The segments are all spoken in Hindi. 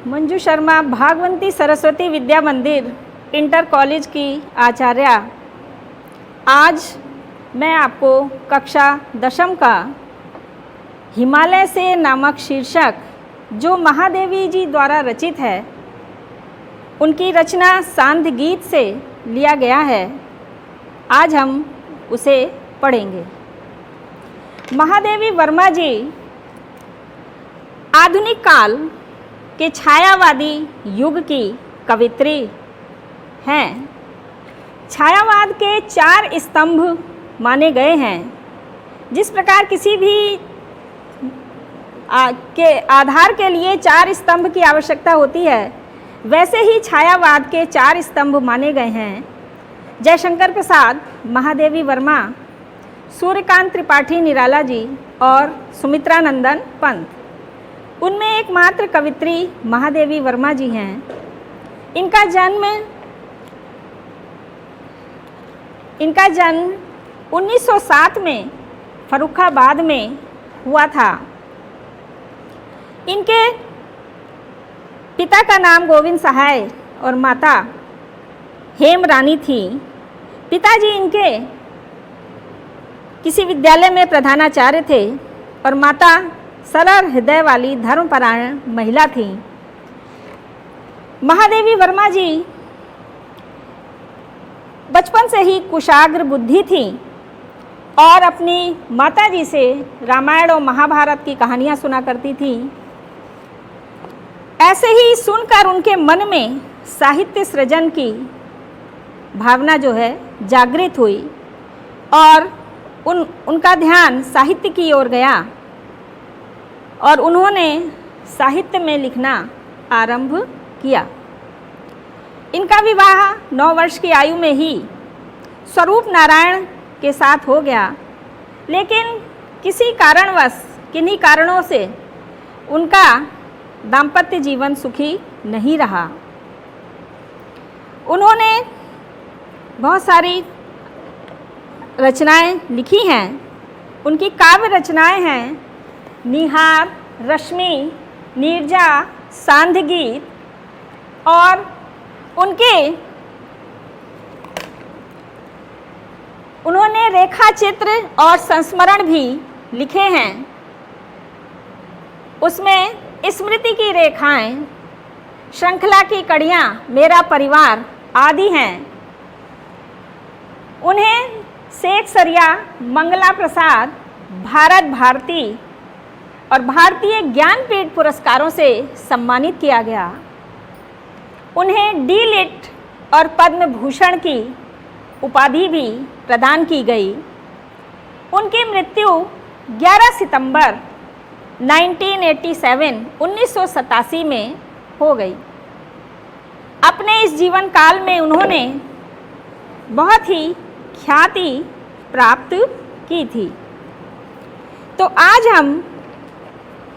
मंजू शर्मा भागवंती सरस्वती विद्या मंदिर इंटर कॉलेज की आचार्य। आज मैं आपको कक्षा 10वीं का हिमालय से नामक शीर्षक जो महादेवी जी द्वारा रचित है, उनकी रचना सांध्य गीत से लिया गया है, आज हम उसे पढ़ेंगे। महादेवी वर्मा जी आधुनिक काल के छायावादी युग की कवित्री हैं। छायावाद के 4 स्तंभ माने गए हैं। जिस प्रकार किसी भी के आधार के लिए 4 स्तंभ की आवश्यकता होती है, वैसे ही छायावाद के 4 स्तंभ माने गए हैं। जयशंकर प्रसाद, महादेवी वर्मा, सूर्यकांत त्रिपाठी निराला जी और सुमित्रा नंदन पंत, उनमें एकमात्र कवित्री महादेवी वर्मा जी हैं। इनका जन्म 1907 में फर्रुखाबाद में हुआ था। इनके पिता का नाम गोविंद सहाय और माता हेम रानी थी। पिताजी इनके किसी विद्यालय में प्रधानाचार्य थे और माता सरल हृदय वाली धर्मपरायण महिला थी। महादेवी वर्मा जी बचपन से ही कुशाग्र बुद्धि थी और अपनी माताजी से रामायण और महाभारत की कहानियाँ सुना करती थी। ऐसे ही सुनकर उनके मन में साहित्य सृजन की भावना जो है जागृत हुई और उनका ध्यान साहित्य की ओर गया और उन्होंने साहित्य में लिखना आरंभ किया। इनका विवाह 9 वर्ष की आयु में ही स्वरूप नारायण के साथ हो गया, लेकिन किसी कारणवश, किन्हीं कारणों से उनका दाम्पत्य जीवन सुखी नहीं रहा। उन्होंने बहुत सारी रचनाएं लिखी हैं। उनकी काव्य रचनाएं हैं निहार, रश्मि, नीरजा, सांध्य गीत, और उन्होंने रेखा चित्र और संस्मरण भी लिखे हैं। उसमें स्मृति की रेखाएं, श्रृंखला की कड़ियाँ, मेरा परिवार आदि हैं। उन्हें शेख सरिया, मंगला प्रसाद, भारत भारती और भारतीय ज्ञानपीठ पुरस्कारों से सम्मानित किया गया। उन्हें डी.लिट और पद्म भूषण की उपाधि भी प्रदान की गई। उनकी मृत्यु 11 सितंबर 1987 में हो गई। अपने इस जीवन काल में उन्होंने बहुत ही ख्याति प्राप्त की थी। तो आज हम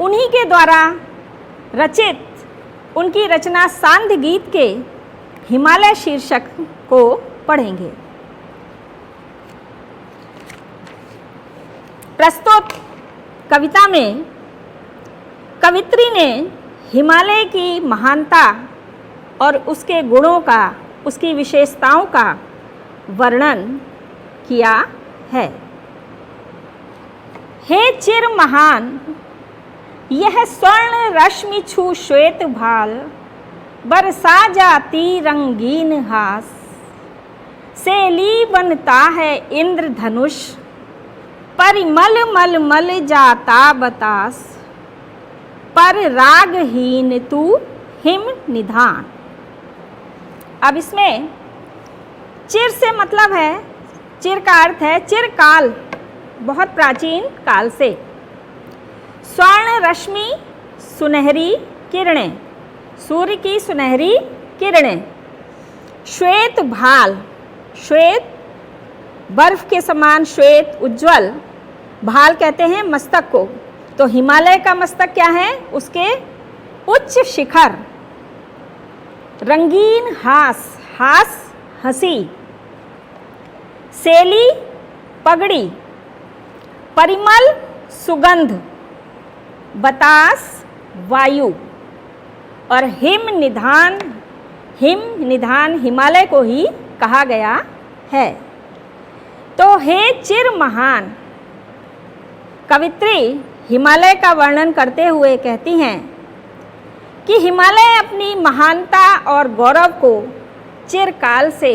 उन्हीं के द्वारा रचित उनकी रचना सांध्य गीत के हिमालय शीर्षक को पढ़ेंगे। प्रस्तुत कविता में कवित्री ने हिमालय की महानता और उसके गुणों का, उसकी विशेषताओं का वर्णन किया है। हे चिर महान, यह स्वर्ण रश्मि छू श्वेत भाल, बरसा जाती रंगीन हास, सेली बनता है इंद्र धनुष, परिमल मल मल जाता बतास, पर रागहीन तू हिम निधान। अब इसमें चिर से मतलब है, चिर का अर्थ है चिरकाल, बहुत प्राचीन काल से। स्वर्ण रश्मि, सुनहरी किरणें, सूर्य की सुनहरी किरणें। श्वेत भाल, श्वेत बर्फ के समान श्वेत उज्ज्वल, भाल कहते हैं मस्तक को। तो हिमालय का मस्तक क्या है? उसके उच्च शिखर। रंगीन हास, हास हंसी। सेली पगड़ी, परिमल सुगंध, बतास वायु, और हिम निधान हिमालय को ही कहा गया है। तो हे चिर महान, कवित्री हिमालय का वर्णन करते हुए कहती हैं कि हिमालय अपनी महानता और गौरव को चिरकाल से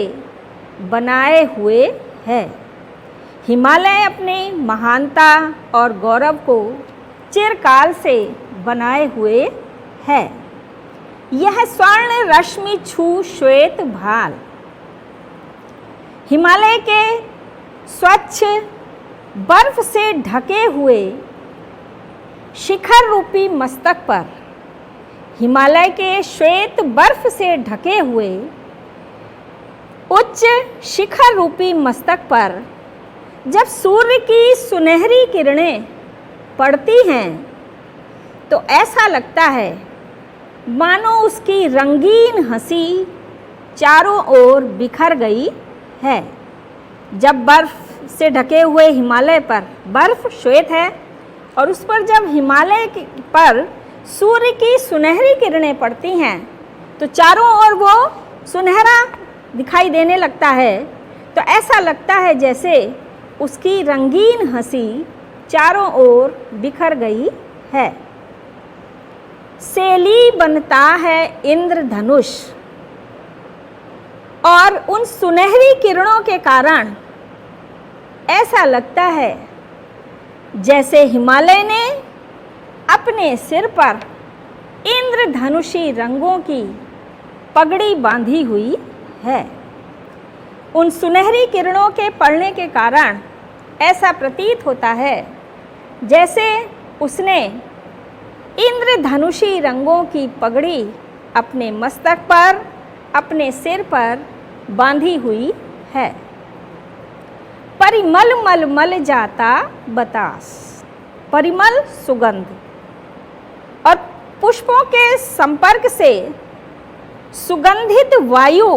बनाए हुए है। हिमालय अपनी महानता और गौरव को चिरकाल से बनाए हुए है। यह स्वर्ण रश्मि छू श्वेत भाल हिमालय के स्वच्छ बर्फ से ढके हुए शिखर रूपी मस्तक पर, हिमालय के श्वेत बर्फ से ढके हुए उच्च शिखर रूपी मस्तक पर जब सूर्य की सुनहरी किरणें पड़ती हैं तो ऐसा लगता है मानो उसकी रंगीन हंसी चारों ओर बिखर गई है। जब बर्फ से ढके हुए हिमालय पर, बर्फ श्वेत है और उस पर जब हिमालय पर सूर्य की सुनहरी किरणें पड़ती हैं तो चारों ओर वो सुनहरा दिखाई देने लगता है। तो ऐसा लगता है जैसे उसकी रंगीन हंसी चारों ओर बिखर गई है। सेली बनता है इंद्रधनुष और उन सुनहरी किरणों के कारण ऐसा लगता है जैसे हिमालय ने अपने सिर पर इंद्रधनुषी रंगों की पगड़ी बांधी हुई है। उन सुनहरी किरणों के पड़ने के कारण ऐसा प्रतीत होता है जैसे उसने इंद्रधनुषी रंगों की पगड़ी अपने मस्तक पर, अपने सिर पर बांधी हुई है। परिमल मल मल जाता बतास, परिमल सुगंध और पुष्पों के संपर्क से सुगंधित वायु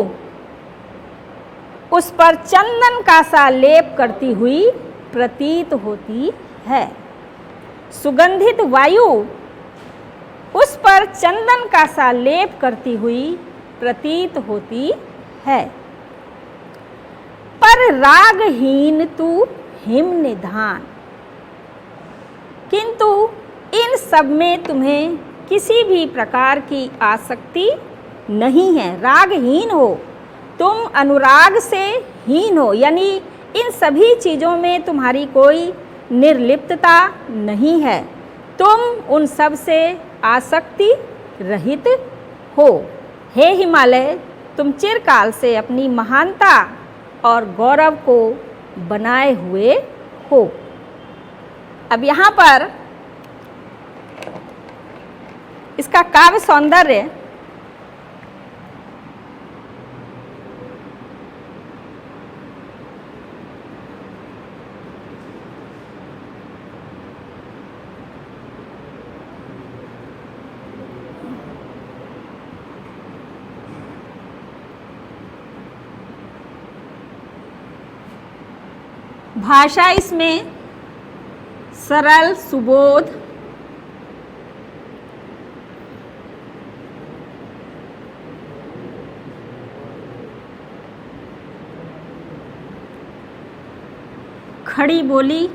उस पर चंदन का सा लेप करती हुई प्रतीत होती है। सुगंधित वायु उस पर चंदन का सा लेप करती हुई प्रतीत होती है। पर रागहीन तू हिम निधान, किंतु इन सब में तुम्हें किसी भी प्रकार की आसक्ति नहीं है। रागहीन हो तुम, अनुराग से हीन हो, यानी इन सभी चीज़ों में तुम्हारी कोई निर्लिप्तता नहीं है। तुम उन सब से आसक्ति रहित हो। हे हिमालय, तुम चिरकाल से अपनी महानता और गौरव को बनाए हुए हो। अब यहाँ पर इसका काव्य सौंदर्य भाषा इसमें सरल, सुबोध, खड़ी बोली,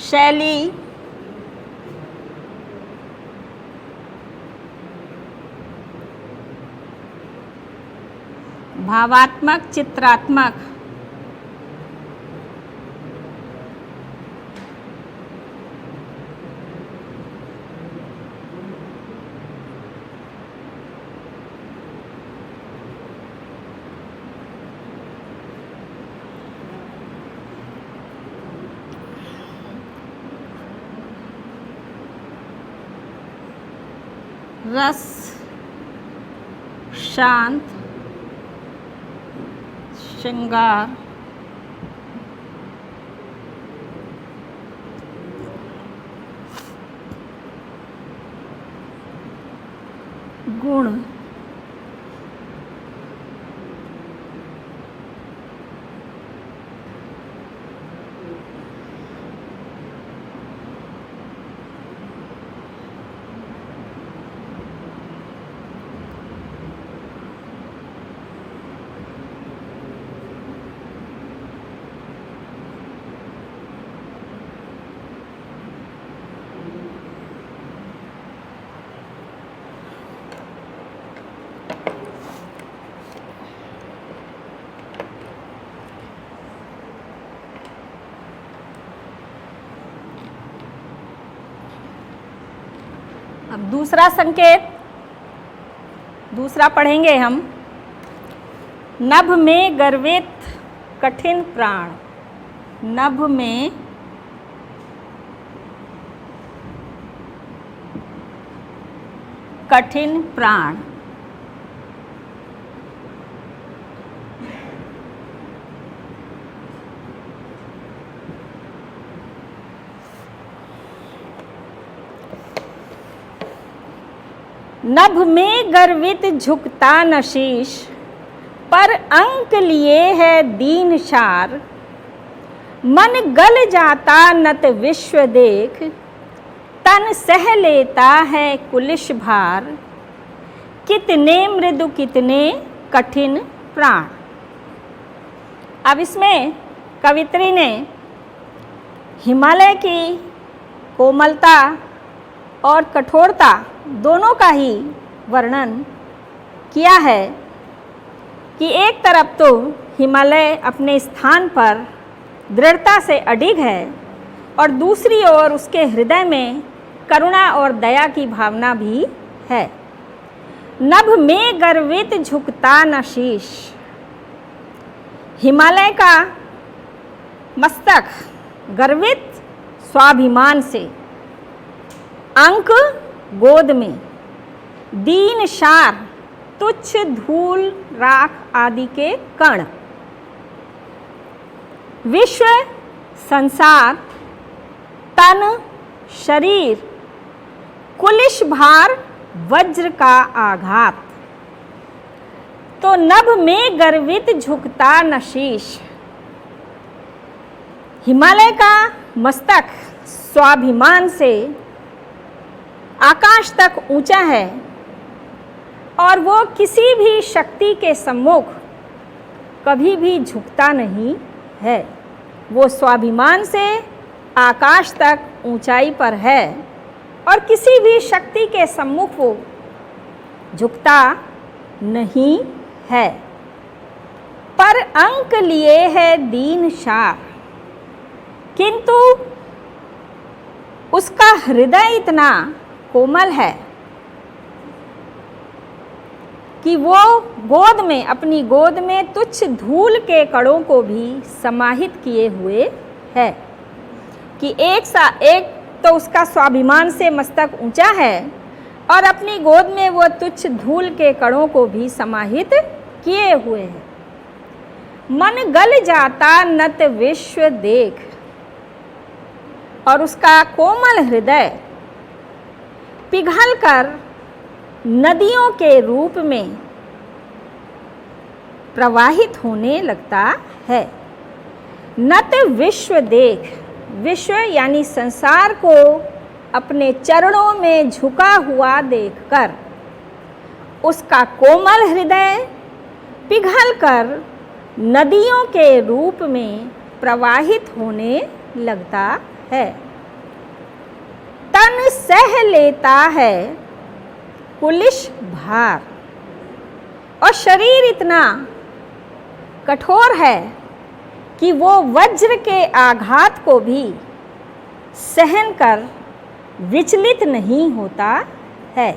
शैली, भावात्मक, चित्रात्मक, रस, शांत, श्रृंगार, गुण, अब दूसरा संकेत, दूसरा पढ़ेंगे हम। नभ में गर्वित कठिन प्राण। नभ में कठिन प्राण। नभ में गर्वित झुकता न शीश, पर अंक लिए है दीन शार। मन गल जाता नत विश्व देख, तन सह लेता है कुलिश भार। कितने मृदु कितने कठिन प्राण। अब इसमें कवित्री ने हिमालय की कोमलता और कठोरता दोनों का ही वर्णन किया है कि एक तरफ तो हिमालय अपने स्थान पर दृढ़ता से अडिग है और दूसरी ओर उसके हृदय में करुणा और दया की भावना भी है। नभ में गर्वित झुकता न शीश। हिमालय का मस्तक गर्वित स्वाभिमान से, अंक गोद में, दीन शार तुच्छ धूल राख आदि के कण, विश्व संसार तन शरीर, कुलिश भार वज्र का आघात। तो नभ में गर्वित झुकता न शीश। हिमालय का मस्तक स्वाभिमान से आकाश तक ऊंचा है और वो किसी भी शक्ति के सम्मुख कभी भी झुकता नहीं है। वो स्वाभिमान से आकाश तक ऊंचाई पर है और किसी भी शक्ति के सम्मुख वो झुकता नहीं है। पर अंक लिए है दीन शार, किंतु उसका हृदय इतना कोमल है कि वो गोद में, अपनी गोद में तुच्छ धूल के कणों को भी समाहित किए हुए है। कि एक तो उसका स्वाभिमान से मस्तक ऊंचा है और अपनी गोद में वो तुच्छ धूल के कणों को भी समाहित किए हुए है। मन गल जाता नत विश्व देख। और उसका कोमल हृदय पिघलकर नदियों के रूप में प्रवाहित होने लगता है। नत विश्व देख। विश्व यानी संसार को अपने चरणों में झुका हुआ देखकर उसका कोमल हृदय पिघलकर नदियों के रूप में प्रवाहित होने लगता है। तन सह लेता है कुलिश भार। और शरीर इतना कठोर है कि वो वज्र के आघात को भी सहन कर विचलित नहीं होता है।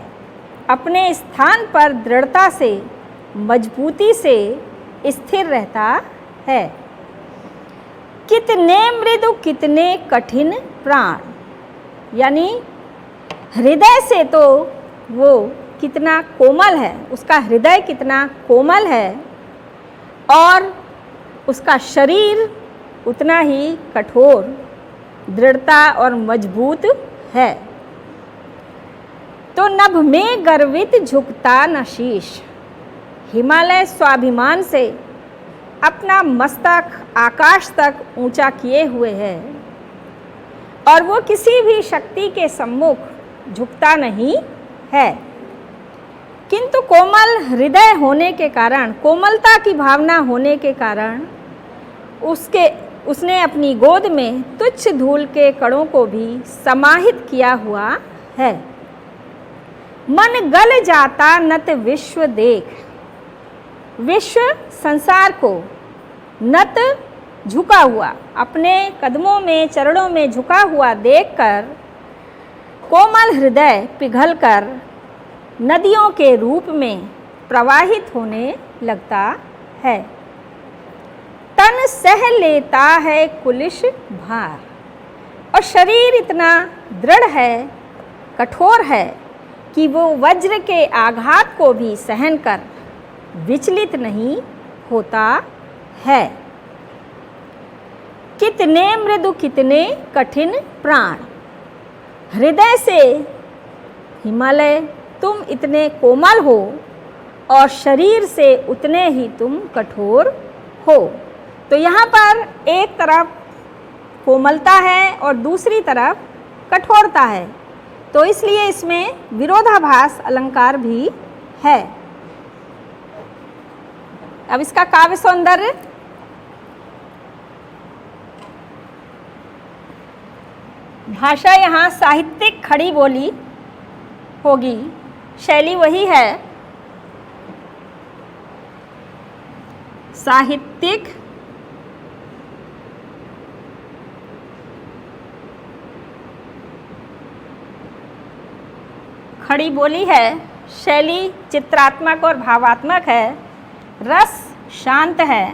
अपने स्थान पर दृढ़ता से, मजबूती से स्थिर रहता है। कितने मृदु कितने कठिन प्राण। यानी हृदय से तो वो कितना कोमल है, उसका हृदय कितना कोमल है और उसका शरीर उतना ही कठोर, दृढ़ता और मजबूत है। तो नभ में गर्वित झुकता न शीश। हिमालय स्वाभिमान से अपना मस्तक आकाश तक ऊंचा किए हुए है और वो किसी भी शक्ति के सम्मुख झुकता नहीं है। किंतु कोमल हृदय होने के कारण, कोमलता की भावना होने के कारण उसने अपनी गोद में तुच्छ धूल के कणों को भी समाहित किया हुआ है। मन गल जाता नत विश्व देख। विश्व संसार को नत झुका हुआ, अपने कदमों में, चरणों में झुका हुआ देखकर कोमल हृदय पिघलकर नदियों के रूप में प्रवाहित होने लगता है। तन सह लेता है कुलिश भार और शरीर इतना दृढ़ है, कठोर है कि वो वज्र के आघात को भी सहन कर विचलित नहीं होता है। कितने मृदु कितने कठिन प्राण, हृदय से हिमालय तुम इतने कोमल हो और शरीर से उतने ही तुम कठोर हो। तो यहाँ पर एक तरफ कोमलता है और दूसरी तरफ कठोरता है, तो इसलिए इसमें विरोधाभास अलंकार भी है। अब इसका काव्य सौंदर्य, भाषा यहाँ साहित्यिक खड़ी बोली होगी, शैली वही है साहित्यिक खड़ी बोली है, शैली चित्रात्मक और भावात्मक है, रस शांत है,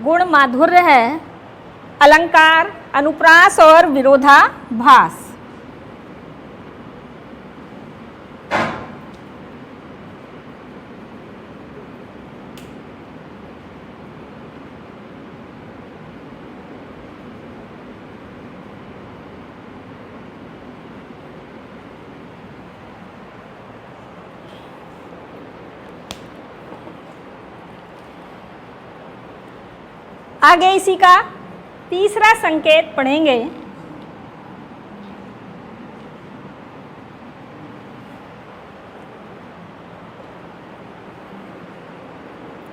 गुण माधुर्य है, अलंकार अनुप्रास और विरोधाभास। आगे इसी का तीसरा संकेत पढ़ेंगे।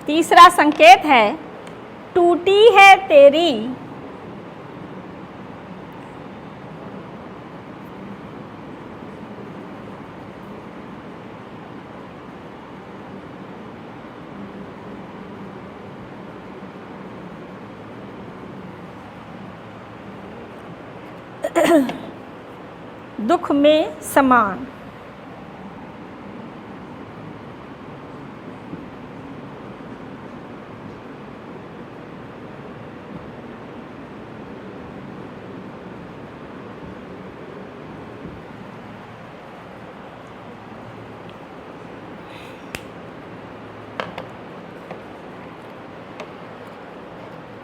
तीसरा संकेत है टूटी है तेरी दुख में समान।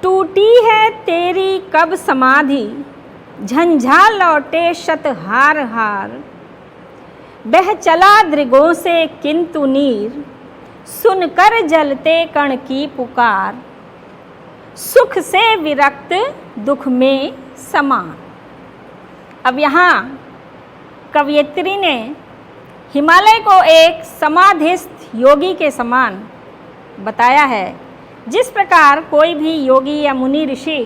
टूटी है तेरी कब समाधि, झंझा लौटे शत हार हार, बह चला दृगों से किंतु नीर, सुनकर जलते कण की पुकार, सुख से विरक्त दुख में समान। अब यहाँ कवयित्री ने हिमालय को एक समाधिस्थ योगी के समान बताया है। जिस प्रकार कोई भी योगी या मुनि ऋषि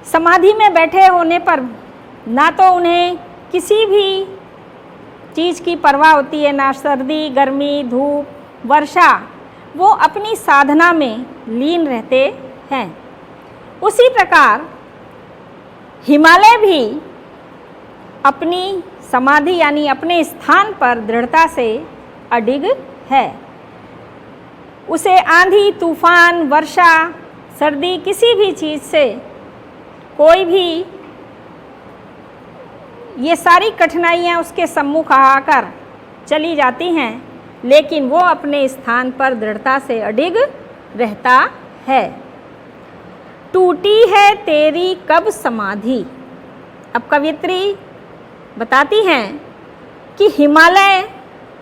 समाधि में बैठे होने पर ना तो उन्हें किसी भी चीज़ की परवाह होती है, ना सर्दी गर्मी धूप वर्षा, वो अपनी साधना में लीन रहते हैं, उसी प्रकार हिमालय भी अपनी समाधि यानी अपने स्थान पर दृढ़ता से अडिग है। उसे आंधी तूफान वर्षा सर्दी किसी भी चीज़ से कोई भी ये सारी कठिनाइयाँ उसके सम्मुख आकर चली जाती हैं, लेकिन वो अपने स्थान पर दृढ़ता से अडिग रहता है। टूटी है तेरी कब समाधि। अब कवयित्री बताती हैं कि हिमालय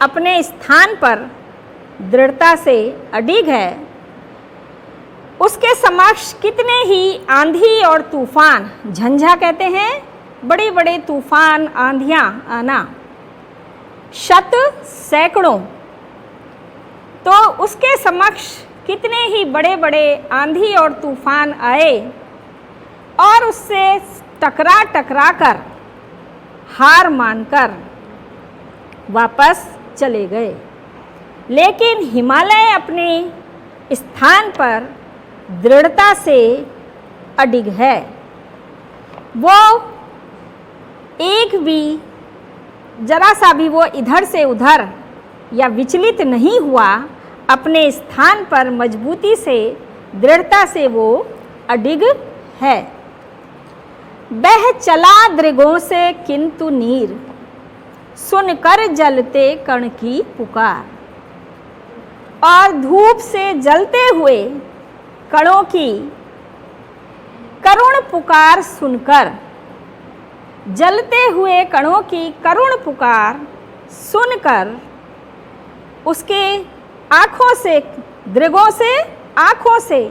अपने स्थान पर दृढ़ता से अडिग है, उसके समक्ष कितने ही आंधी और तूफान, झंझा कहते हैं बड़े बड़े तूफान आंधियाँ आना, शत सैकड़ों, तो उसके समक्ष कितने ही बड़े बड़े आंधी और तूफान आए और उससे टकरा टकरा कर हार मानकर वापस चले गए। लेकिन हिमालय अपने स्थान पर दृढ़ता से अडिग है। वो एक भी जरा सा भी वो इधर से उधर या विचलित नहीं हुआ, अपने स्थान पर मजबूती से, दृढ़ता से वो अडिग है। बह चला दृगों से किंतु नीर, सुनकर जलते कण की पुकार। और धूप से जलते हुए कणों की करुण पुकार सुनकर, जलते हुए कणों की करुण पुकार सुनकर, उसके आँखों से, दृगों से, आँखों से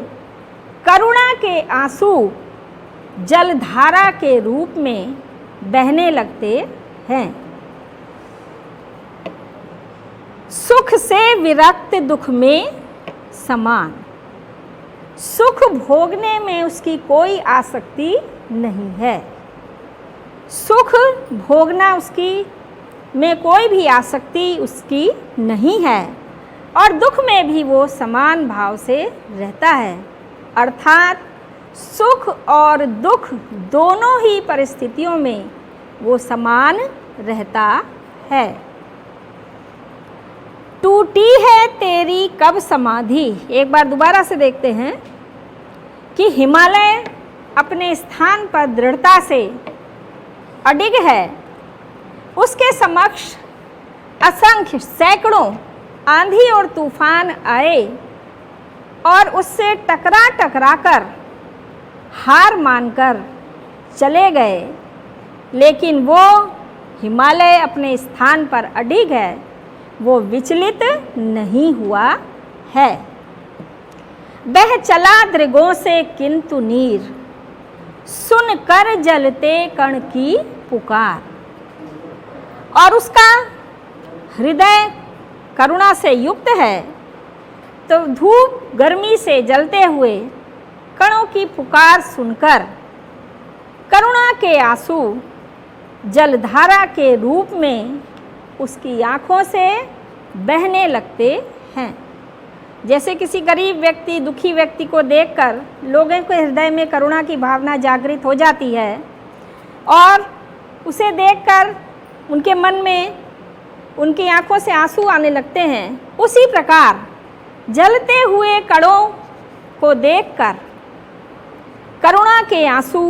करुणा के आंसू जलधारा के रूप में बहने लगते हैं। सुख से विरक्त दुख में समान, सुख भोगने में उसकी कोई आसक्ति नहीं है। सुख भोगना उसकी में कोई भी आसक्ति उसकी नहीं है, और दुख में भी वो समान भाव से रहता है। अर्थात सुख और दुख दोनों ही परिस्थितियों में वो समान रहता है। टूटी है तेरी कब समाधि। एक बार दोबारा से देखते हैं कि हिमालय अपने स्थान पर दृढ़ता से अडिग है, उसके समक्ष असंख्य सैकड़ों आंधी और तूफान आए और उससे टकरा टकरा कर हार मानकर चले गए, लेकिन वो हिमालय अपने स्थान पर अडिग है, वो विचलित नहीं हुआ है। बह चला दृगों से किंतु नीर, सुन कर जलते कण की पुकार। और उसका हृदय करुणा से युक्त है, तो धूप गर्मी से जलते हुए कणों की पुकार सुनकर करुणा के आंसू जलधारा के रूप में उसकी आँखों से बहने लगते हैं। जैसे किसी गरीब व्यक्ति, दुखी व्यक्ति को देखकर लोगों के हृदय में करुणा की भावना जागृत हो जाती है और उसे देखकर उनके मन में, उनकी आँखों से आंसू आने लगते हैं, उसी प्रकार जलते हुए कणों को देखकर करुणा के आंसू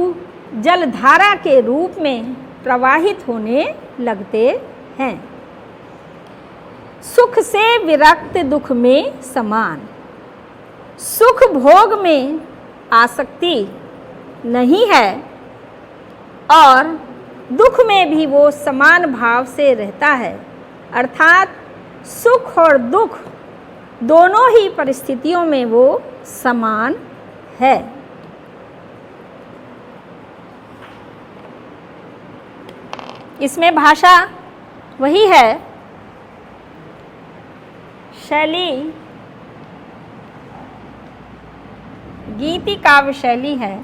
जलधारा के रूप में प्रवाहित होने लगते हैं। सुख से विरक्त दुख में समान, सुख भोग में आसक्ति नहीं है और दुख में भी वो समान भाव से रहता है। अर्थात सुख और दुख दोनों ही परिस्थितियों में वो समान है। इसमें भाषा वही है, शैली गीति काव्य शैली है।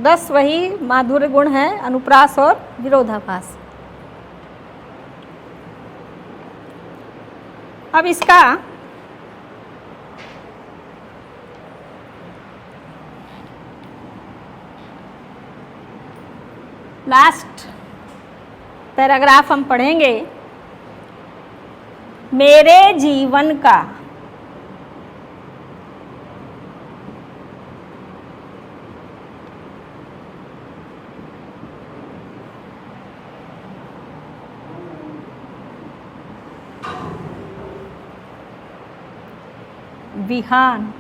रस वही माधुर्य गुण है, अनुप्रास और विरोधाभास। अब इसका लास्ट पैराग्राफ हम पढ़ेंगे। मेरे जीवन का विहान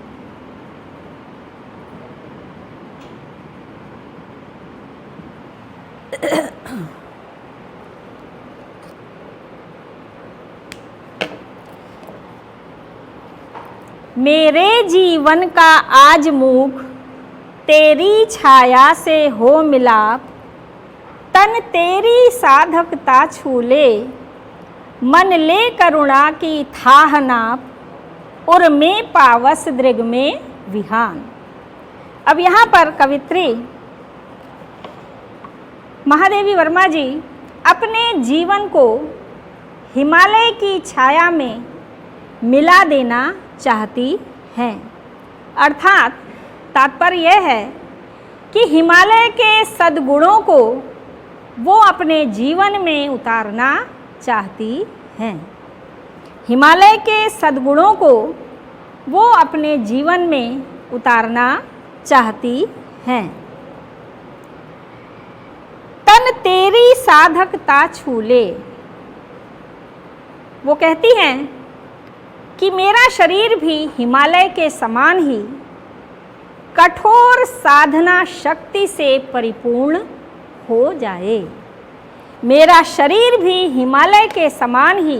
मेरे जीवन का आज मुख तेरी छाया से हो मिलाप, तन तेरी साधकता छूले, मन ले करुणा की थाह नाप, उर में पावस दृग में विहान। अब यहाँ पर कवित्री महादेवी वर्मा जी अपने जीवन को हिमालय की छाया में मिला देना चाहती हैं। अर्थात तात्पर्य यह है कि हिमालय के सद्गुणों को वो अपने जीवन में उतारना चाहती हैं। हिमालय के सद्गुणों को वो अपने जीवन में उतारना चाहती हैं। तन तेरी साधकता छूले, वो कहती हैं कि मेरा शरीर भी हिमालय के समान ही कठोर साधना शक्ति से परिपूर्ण हो जाए। मेरा शरीर भी हिमालय के समान ही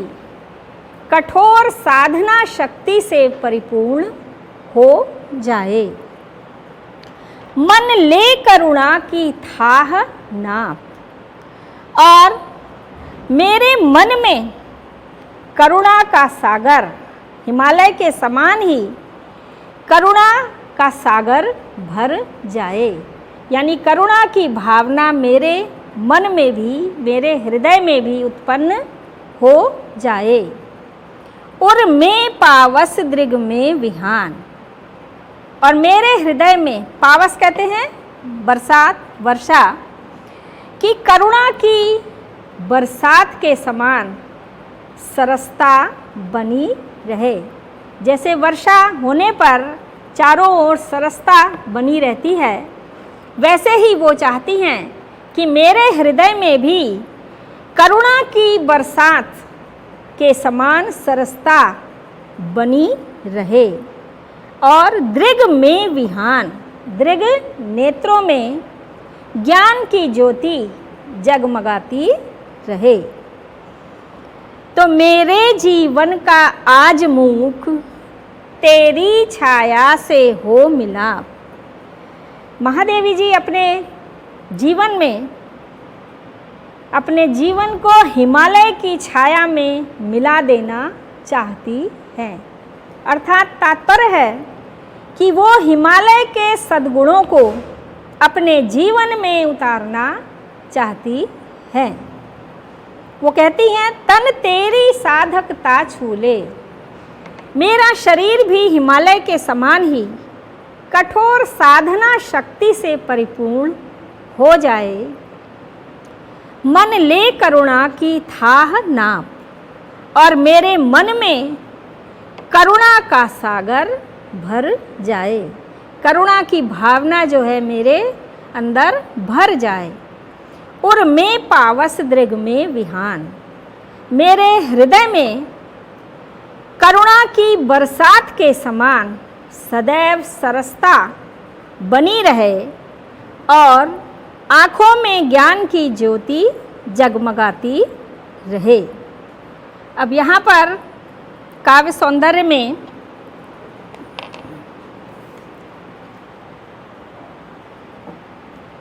कठोर साधना शक्ति से परिपूर्ण हो जाए। मन ले करुणा की थाह नाप, और मेरे मन में करुणा का सागर हिमालय के समान ही करुणा का सागर भर जाए। यानी करुणा की भावना मेरे मन में भी, मेरे हृदय में भी उत्पन्न हो जाए। और मैं पावस दृग में विहान, और मेरे हृदय में, पावस कहते हैं बरसात, वर्षा, कि करुणा की बरसात के समान सरसता बनी रहे। जैसे वर्षा होने पर चारों ओर सरसता बनी रहती है, वैसे ही वो चाहती हैं कि मेरे हृदय में भी करुणा की बरसात के समान सरसता बनी रहे। और दृग में विहान, दृग नेत्रों में ज्ञान की ज्योति जगमगाती रहे। तो मेरे जीवन का आज मुख तेरी छाया से हो मिलाप। महादेवी जी अपने जीवन में, अपने जीवन को हिमालय की छाया में मिला देना चाहती हैं। अर्थात तात्पर्य है कि वो हिमालय के सद्गुणों को अपने जीवन में उतारना चाहती हैं। वो कहती हैं, तन तेरी साधकता छूले, मेरा शरीर भी हिमालय के समान ही कठोर साधना शक्ति से परिपूर्ण हो जाए। मन ले करुणा की थाह नाप, और मेरे मन में करुणा का सागर भर जाए। करुणा की भावना जो है मेरे अंदर भर जाए। और मैं पावस दृग में विहान, मेरे हृदय में करुणा की बरसात के समान सदैव सरसता बनी रहे, और आँखों में ज्ञान की ज्योति जगमगाती रहे। अब यहाँ पर काव्य सौंदर्य में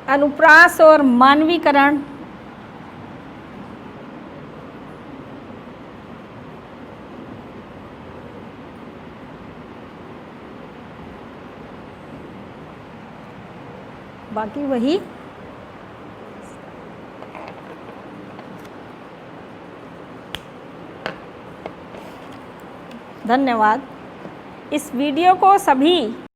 अनुप्रास और मानवीकरण बाकी वही। धन्यवाद। इस वीडियो को सभी